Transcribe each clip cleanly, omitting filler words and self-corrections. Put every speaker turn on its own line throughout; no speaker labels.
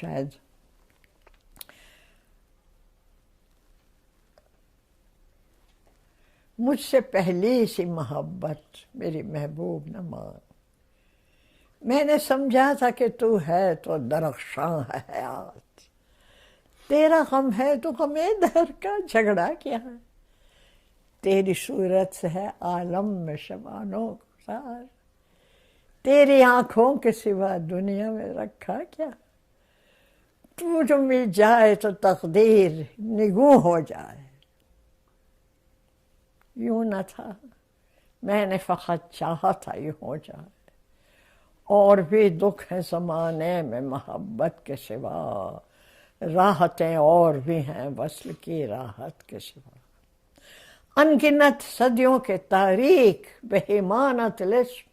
شاید مجھ سے پہلی سی محبت میری محبوب نہ مان، میں نے سمجھا تھا کہ تو ہے تو درخشاں ہے حیات، تیرا غم ہے تو غم دہر کا جھگڑا کیا ہے، تیری صورت سے ہے عالم میں شبانوں گزار، تیری آنکھوں کے سوا دنیا میں رکھا کیا، تو جو مل جائے تو تقدیر نگوں ہو جائے، یوں نہ تھا میں نے فقط چاہا تھا یوں ہو جائے، اور بھی دکھ ہے زمانے میں محبت کے سوا، راحتیں اور بھی ہیں وصل کی راحت کے سوا، انگنت صدیوں کے تاریک بہیمانہ طلسم،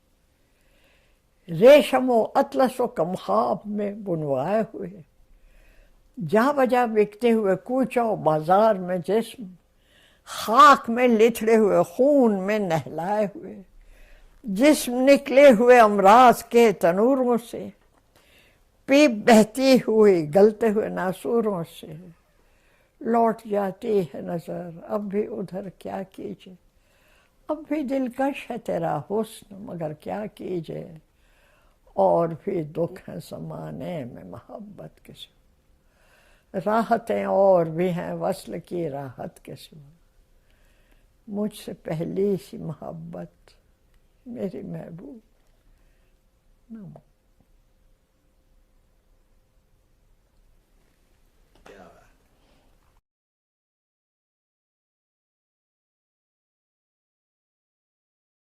ریشم و اطلس و کمخاب میں بنوائے ہوئے، جا بجا بکتے ہوئے کوچہ و بازار میں جسم، خاک میں لتھڑے ہوئے خون میں نہلائے ہوئے، جسم نکلے ہوئے امراض کے تنوروں سے، پیپ بہتی ہوئی گلتے ہوئے ناسوروں سے، لوٹ جاتی ہے نظر اب بھی ادھر کیا کیجے، اب بھی دلکش ہے تیرا حسن مگر کیا کیجے، اور بھی دکھ ہے زمانے میں محبت کے سوا، راحتیں اور بھی ہیں وصل کی راحت کے سوا، مجھ سے پہلی سی محبت میری محبوب نہ مان۔